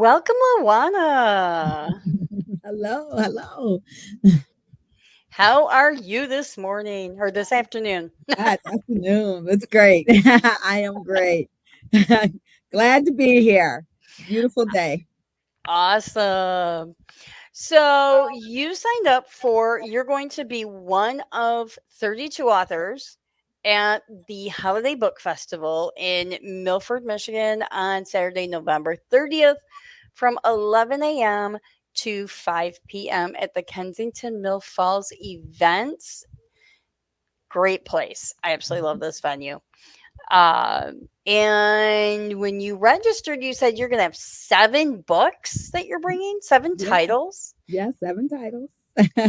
Welcome, LaJuana. Hello, hello. How are you this morning or this afternoon? Afternoon. It's great. I am great. Glad to be here. It's a beautiful day. Awesome. So, you signed up for, you're going to be one of 32 authors at the Holiday Book Festival in Milford, Michigan on Saturday, November 30th from 11 a.m. to 5 p.m. at the Kensington Mill Falls Events. Great place. I absolutely love this venue. And when you registered, you said you're going to have 7 books that you're bringing, 7 Yeah, titles. yeah, 7 titles.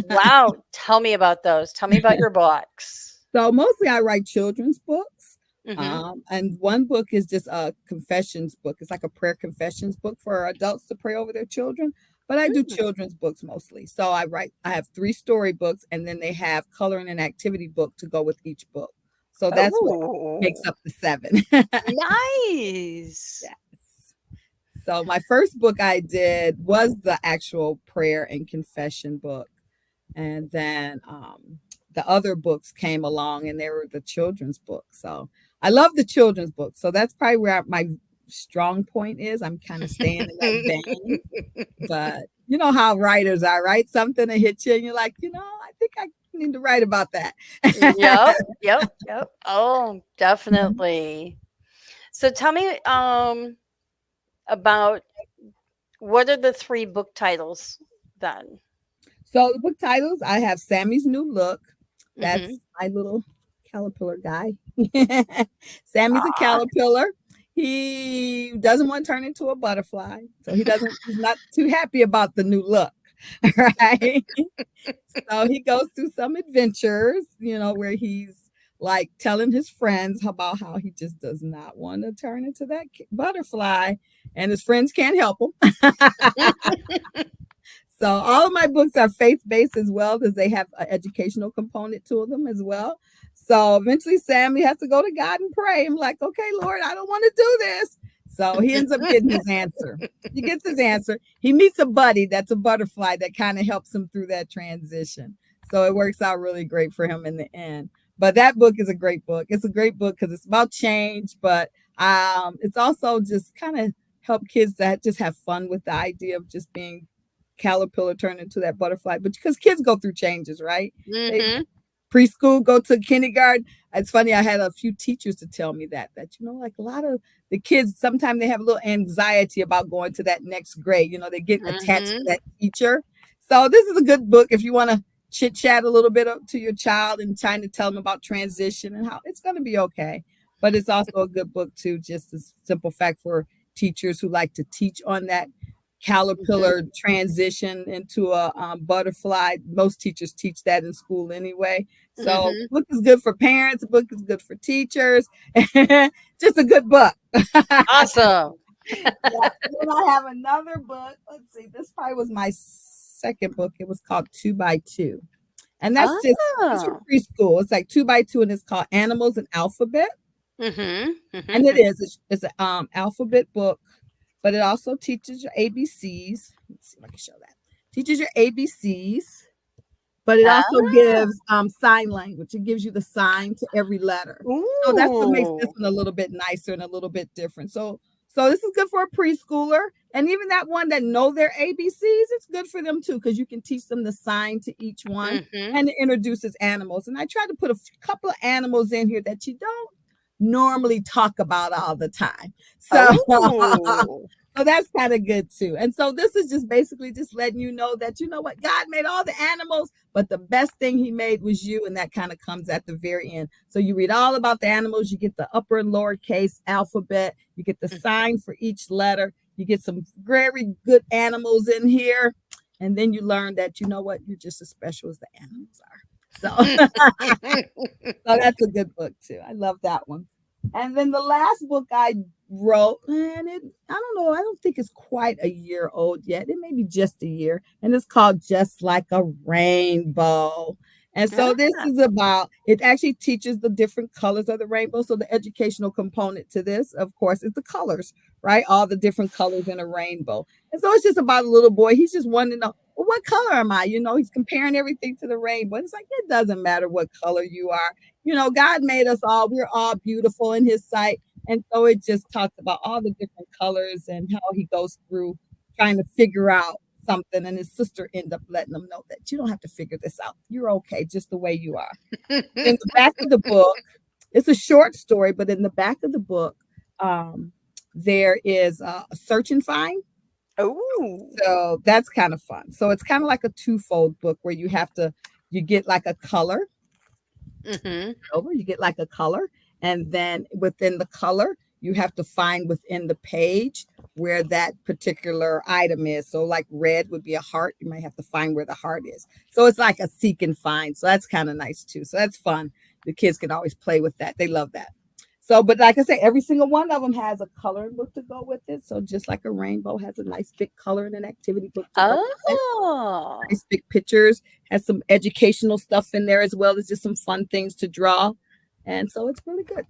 Wow. Tell me about those. Tell me about your books. So mostly I write children's books. Hmm. And one book is just a confessions book. It's like a prayer confessions book for adults to pray over their children. But I do children's books mostly. So I have 3 storybooks, and then they have coloring and activity book to go with each book. So that's what makes Oh, up the 7. nice. Yes. So my first book I did was the actual prayer and confession book. And then the other books came along, and they were the children's books. So I love the children's books. So that's probably where my strong point is. I'm kind of staying in that vein. But you know how writers are, right? Something to hit you, and you're like, I think I need to write about that. Yep, yep, yep. Oh, definitely. So tell me about what are the 3 book titles then? So the book titles, I have Sammy's New Look. That's Mhm. my little caterpillar guy. Sammy's a Ah. caterpillar. He doesn't want to turn into a butterfly. So he's not too happy about the new look. Right. So he goes through some adventures, where he's like telling his friends about how he just does not want to turn into that butterfly, and his friends can't help him. So all of my books are faith-based as well because they have an educational component to them as well. So eventually Sammy has to go to God and pray. I'm like, okay, Lord, I don't want to do this. So he ends up getting his answer. He gets his answer. He meets a buddy that's a butterfly that kind of helps him through that transition. So it works out really great for him in the end. But that book is a great book. It's a great book because it's about change, but it's also just kind of help kids that just have fun with the idea of just being caterpillar turn into that butterfly. But because kids go through changes, right? They Mhm. preschool, go to kindergarten. It's funny, I had a few teachers to tell me that, like a lot of the kids, sometimes they have a little anxiety about going to that next grade. They get attached to Mhm. that teacher. So this is a good book if you want to chit chat a little bit to your child and trying to tell them about transition and how it's going to be okay. But it's also a good book too, just a simple fact for teachers who like to teach on that Mhm. caterpillar transition into a butterfly. Most teachers teach that in school anyway. So, Mhm. book is good for parents. A book is good for teachers. Just a good book. Yeah. Awesome. Then I have another book. Let's see. This probably was my second book. It was called 2 by 2, and that's just it's for Oh. preschool. It's like 2 by 2, and it's called Animals and Alphabet. Mhm. Mhm. And it Mhm. is. It's an alphabet book, but it also teaches your ABCs. Let's see if I can show that. Teaches your ABCs, but it also Ah. gives sign language. It gives you the sign to every letter. So that's what makes this Ooh. one a little bit nicer and a little bit different. So this is good for a preschooler, and even that one that know their ABCs, it's good for them too because you can teach them the sign to each one, Mhm. and it introduces animals. And I try to put couple of animals in here that you don't normally talk about all the time. So Oh. so that's kind of good too. And so this is just basically just letting you know that you know what God made all the animals, but the best thing he made was you, and that kind of comes at the very end. So you read all about the animals, you get the upper and lowercase alphabet, you get the sign for each letter, you get some very good animals in here, and then you learn that you know what, you're just as special as the animals are. So so that's a good book too. I love that one. And then the last book I wrote, and I don't know, I don't think it's quite a year old yet. It may be just a year. And it's called Just Like a Rainbow. And so this Ah. is about, it actually teaches the different colors of the rainbow. So the educational component to this, of course, is the colors. right? All the different colors in a rainbow. And so it's just about a little boy. He's just wanting to know, well, what color am I? He's comparing everything to the rainbow. It's like, it doesn't matter what color you are. God made us all. We're all beautiful in his sight. And so it just talks about all the different colors and how he goes through trying to figure out something. And his sister ended up letting him know that you don't have to figure this out. You're okay just the way you are. In the back of the book, it's a short story, but in the back of the book, there is a search and find. Oh. So that's kind of fun. So it's kind of like a twofold book where you get like a color over, you get like a color, and then within the color, you have to find within the page where that particular item is. So like red would be a heart. You might have to find where the heart is. So it's like a seek and find. So that's kind of nice too. So that's fun. The kids can always play with that. They love that. So, but like I said, every single one of them has a coloring book to go with it. So just like a rainbow has a nice big coloring and activity book to go with it. Oh. Nice big pictures, has some educational stuff in there as well as just some fun things to draw. And so it's really good.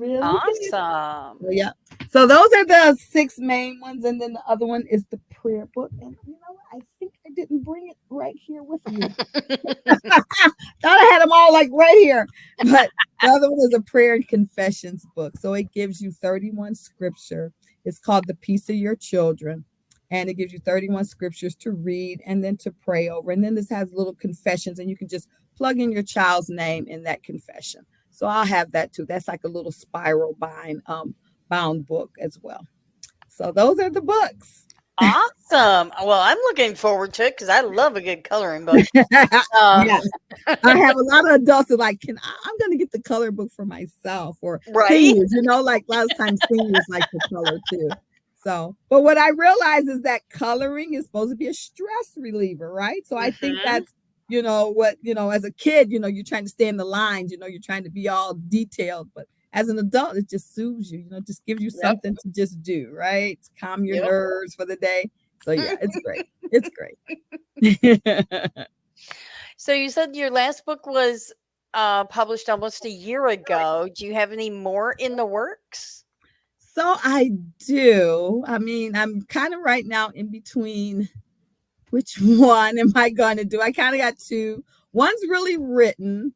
Really good. Awesome. So, yeah. So those are the 6 main ones. And then the other one is the prayer book. And you know what? I think I didn't bring it right here with me. Thought I had them all like right here. But the other one is a prayer and confessions book. So it gives you 31 scripture. It's called The Peace of Your Children. And it gives you 31 scriptures to read and then to pray over. And then this has little confessions, and you can just plug in your child's name in that confession. So I'll have that too. That's like a little spiral bound book as well. So those are the books. Awesome. Well, I'm looking forward to it because I love a good coloring book. Yes. I have a lot of adults that like, I'm going to get the color book for myself, or Right? seniors, like last time seniors like to color too. So, but what I realize is that coloring is supposed to be a stress reliever, right? So I think that's, as a kid, you're trying to stay in the lines, you're trying to be all detailed, but as an adult, it just soothes you, just gives you something to just do, right? Calm your nerves for the day. So yeah, it's great. It's great. So you said your last book was published almost a year ago. Do you have any more in the works? So I do. I mean, I'm kind of right now in between. Which one am I going to do? I kind of got two. One's really written,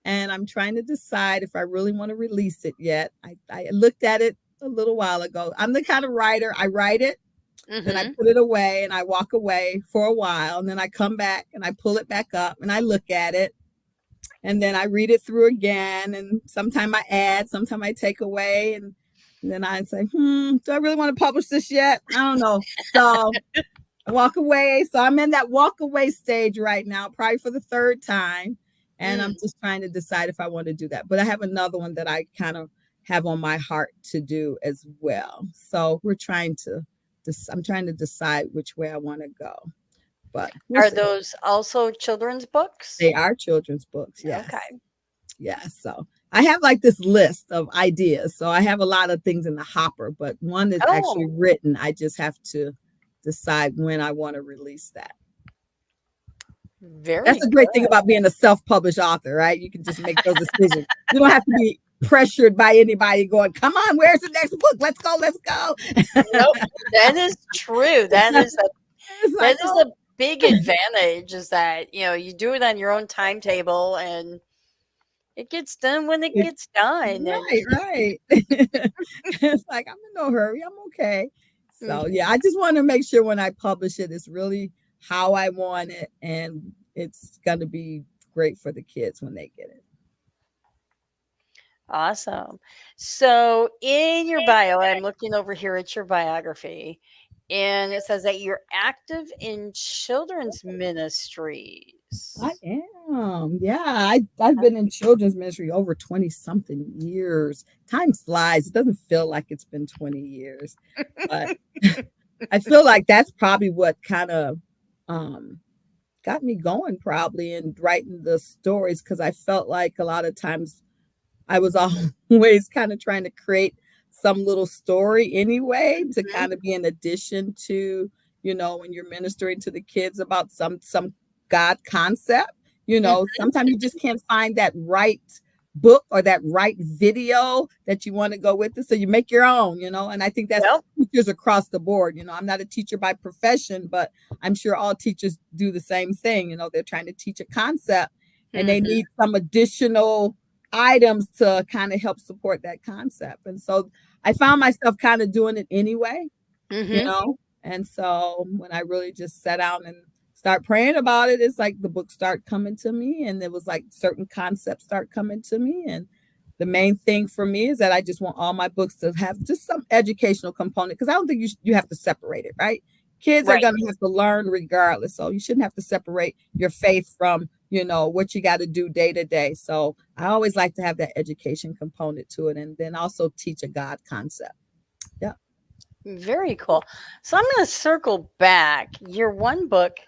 and I'm trying to decide if I really want to release it yet. I looked at it a little while ago. I'm the kind of writer, I write it, then I put it away, and I walk away for a while, and then I come back, and I pull it back up, and I look at it, and then I read it through again, and sometimes I add, sometimes I take away, and then I say, do I really want to publish this yet? I don't know. So walk away. So I'm in that walk away stage right now, probably for the third time. And I'm just trying to decide if I want to do that. But I have another one that I kind of have on my heart to do as well. So I'm trying to decide which way I want to go. But are those also children's books? They are children's books. Yes. Okay. Yes. So I have like this list of ideas. So I have a lot of things in the hopper, but one is actually written. I just have to decide when I want to release that. That's the great thing about being a self-published author, right? You can just make those decisions. You don't have to be pressured by anybody going, come on, where's the next book? Let's go. Nope, that is true. That is a big advantage, is that, you do it on your own timetable and it gets done when it gets done. Right. It's like, I'm in no hurry. I'm okay. So yeah, I just want to make sure when I publish it, it's really how I want it, and it's going to be great for the kids when they get it. Awesome. So in your bio, I'm looking over here at your biography, and it says that you're active in children's ministries. I am. Yeah, I've been in children's ministry over 20 something years. Time flies. It doesn't feel like it's been 20 years. But I feel like that's probably what kind of got me going probably in writing the stories, because I felt like a lot of times I was always kind of trying to create some little story anyway to kind of be an addition to, when you're ministering to the kids about some God concept, sometimes you just can't find that right book or that right video that you want to go with it. So you make your own, and I think that's Well, teachers across the board. I'm not a teacher by profession, but I'm sure all teachers do the same thing. They're trying to teach a concept and they mhm, need some additional items to kind of help support that concept. And so I found myself kind of doing it anyway, you mhm. know? And so when I really just sat down and start praying about it, it's like the books start coming to me, and it was like certain concepts start coming to me. And the main thing for me is that I just want all my books to have just some educational component, because I don't think you have to separate it, right? Kids are Right. going to have to learn regardless. So you shouldn't have to separate your faith from, what you got to do day to day. So I always like to have that education component to it, and then also teach a God concept. Yeah. Very cool. So I'm going to circle back. Your one book,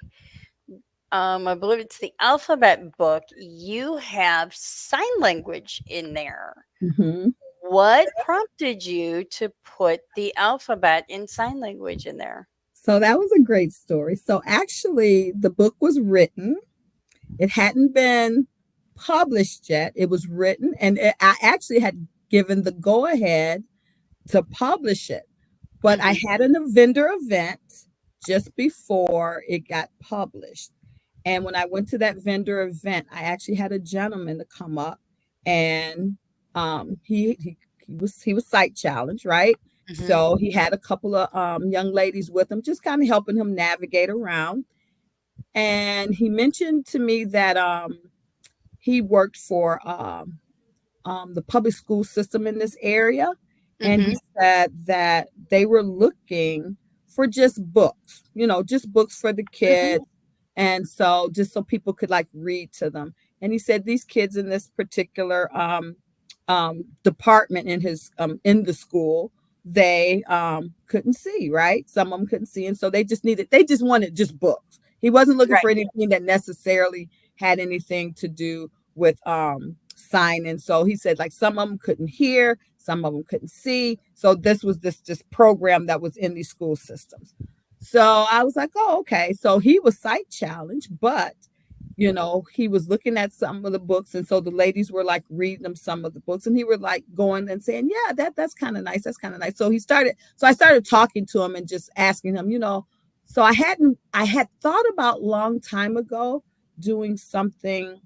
I believe it's the alphabet book. You have sign language in there. Hmm. What prompted you to put the alphabet in sign language in there? So that was a great story. So actually, the book was written. It hadn't been published yet. It was written, and I actually had given the go ahead to publish it. But I Mhm. had an vendor event just before it got published. And when I went to that vendor event, I actually had a gentleman to come up, and he was sight challenged, right? Mhm. So he had a couple of young ladies with him, just kind of helping him navigate around. And he mentioned to me that he worked for the public school system in this area. And Mhm. he said that they were looking for just books, just books for the Mhm. kids. And so just so people could like read to them. And he said these kids in this particular department in the school, they couldn't see, right? Some of them couldn't see. And so they just wanted just books. He wasn't looking Right. for anything that necessarily had anything to do with sign. And so he said like some of them couldn't hear, some of them couldn't see. So this was this program that was in these school systems. So I was like, oh, okay. So he was sight challenged, but he was looking at some of the books, and so the ladies were like reading him some of the books, and he were like going and saying, yeah, that's kind of nice, that's kind of nice. So I started talking to him and just asking him, so I had thought about long time ago doing something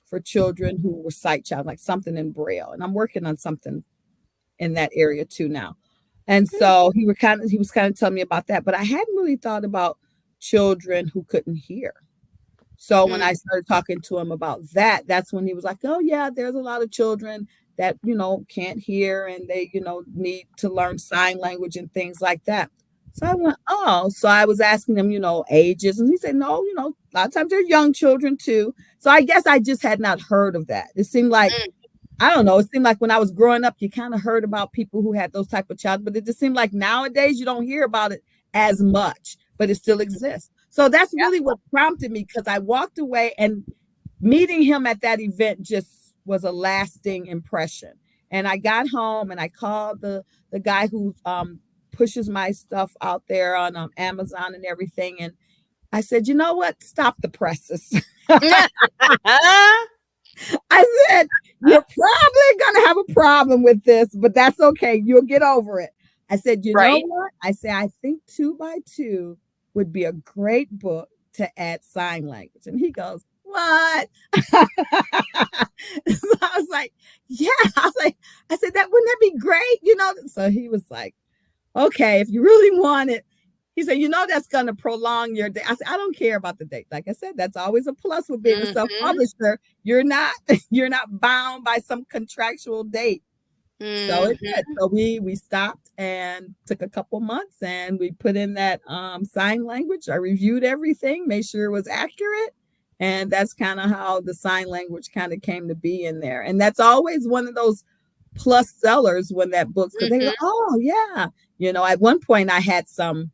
for children who were sight challenged, like something in braille, and I'm working on something in that area too now. And Hmm. so he was kind of telling me about that, but I hadn't really thought about children who couldn't hear. So when Hmm. I started talking to him about that, that's when he was like, oh yeah, there's a lot of children that, can't hear, and they, need to learn sign language and things like that. So I went, oh, so I was asking him, ages, and he said, no, a lot of times they're young children too. So I guess I just had not heard of that. It seemed like, I don't know. It seemed like when I was growing up, you kind of heard about people who had those type of child, but it just seemed like nowadays you don't hear about it as much, but it still exists. So that's Yeah. really what prompted me, because I walked away, and meeting him at that event just was a lasting impression. And I got home and I called the guy who pushes my stuff out there on Amazon and everything, and I said, you know what? Stop the presses. I said, you're probably going to have a problem with this, but that's okay. You'll get over it. I said, you know Right. what? I said, I think 2 by 2 would be a great book to add sign language. And he goes, what? So I was like, yeah. I said, that wouldn't that be great? So he was like, okay, if you really want it. He said, that's going to prolong your day. I said, I don't care about the date. Like I said, that's always a plus with being a Mhm. self-publisher. You're not you're not bound by some contractual date. So it did. Mhm. So we stopped and took a couple months, and we put in that sign language. I reviewed everything, made sure it was accurate. And that's kind of how the sign language kind of came to be in there. And that's always one of those plus sellers when that book's, because they go, Mhm. oh yeah. At one point I had some,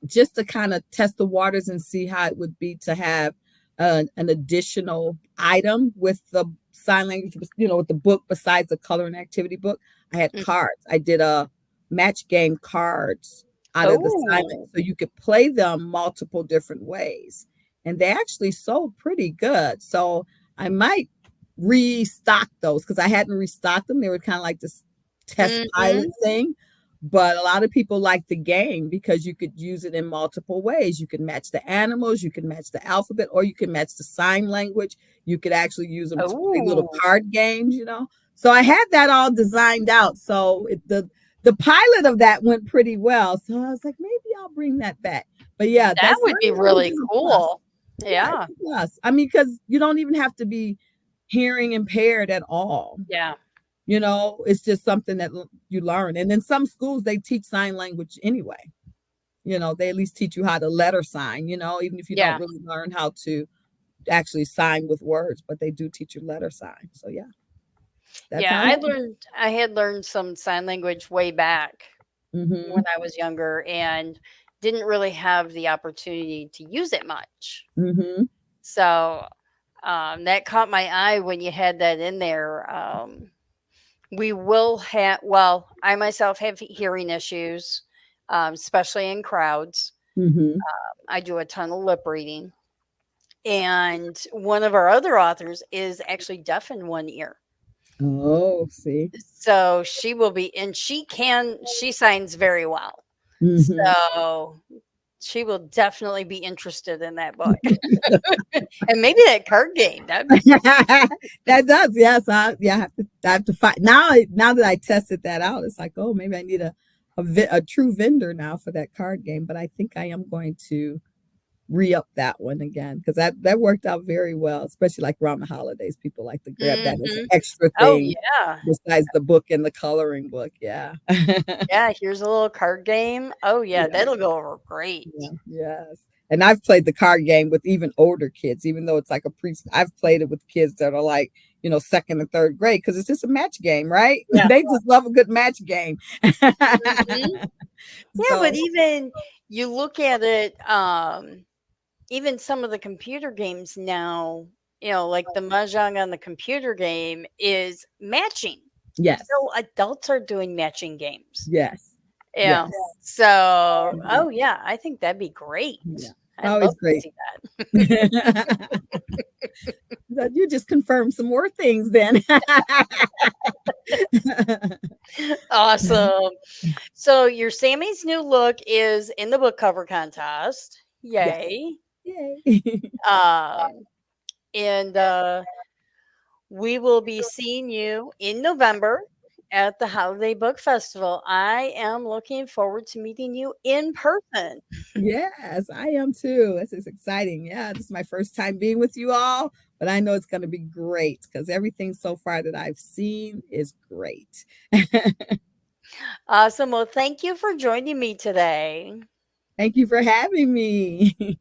just to kind of test the waters and see how it would be to have an additional item with the sign language, with the book besides the color and activity book. I had Mm. cards. I did a match game cards out of the sign language, Oh. so you could play them multiple different ways. And they actually sold pretty good. So I might restock those because I hadn't restocked them. They were kind of like this test pilot Mhm. thing. But a lot of people like the game because you could use it in multiple ways. You can match the animals, you can match the alphabet, or you can match the sign language. You could actually use them to play little Ooh, card games, you know. So I had that all designed out. So the pilot of that went pretty well. So I was like, maybe I'll bring that back. But yeah, that that sign would be language really is a plus. cool. Yeah, it's Yeah. a plus. I mean, because you don't even have to be hearing impaired at all. Yeah. You know, it's just something that you learn. And in some schools, they teach sign language anyway. You know, they at least teach you how to letter sign, you know, even if you don't Yeah. really learn how to actually sign with words, but they do teach you letter sign. So yeah, that's Yeah, how. I had learned some sign language way back when Mm-hmm. I was younger and didn't really have the opportunity to use it much. Mm-hmm. So, that caught my eye when you had that in there. We will have, well, I myself have hearing issues, especially in crowds. Mm-hmm. I do a ton of lip reading. And one of our other authors is actually deaf in one ear. Oh, see. So she will be, and she signs very well. Mm-hmm. So she will definitely be interested in that book. And maybe that card game. That'd be so. That does, yes. Yeah, I have to find now. Now that I tested that out, it's like, oh, maybe I need a true vendor now for that card game. But I think I am going to re-up that one again because that worked out very well, especially like around the holidays. People like to grab that as an Mhm. extra Oh, thing yeah. besides the book and the coloring book. Yeah. Yeah, here's a little card game. Oh, yeah, Yeah. that'll go over great. Yeah, yes. And I've played the card game with even older kids, even though it's like a pre. I've played it with kids that are like, you know, second and third grade because it's just a match game, right? Yeah. They just love a good match game. Mhm. Yeah, but So, even you look at it, even some of the computer games now, like the mahjong on the computer game is matching. yes, So adults are doing matching games. yes, Yeah. yes. So, Mhm. oh yeah, I think that'd be great. Yeah. I'd love Always to great. see that. That you just confirmed some more things then. Awesome. So your Sammy's new look is in the book cover contest. Yes. Yay. Yay. Um, and we will be seeing you in November at the Holiday Book Festival. I am looking forward to meeting you in person. Yes, I am too. This is exciting. Yeah, this is my first time being with you all, but I know it's going to be great because everything so far that I've seen is great. Awesome. Well, thank you for joining me today. Thank you for having me.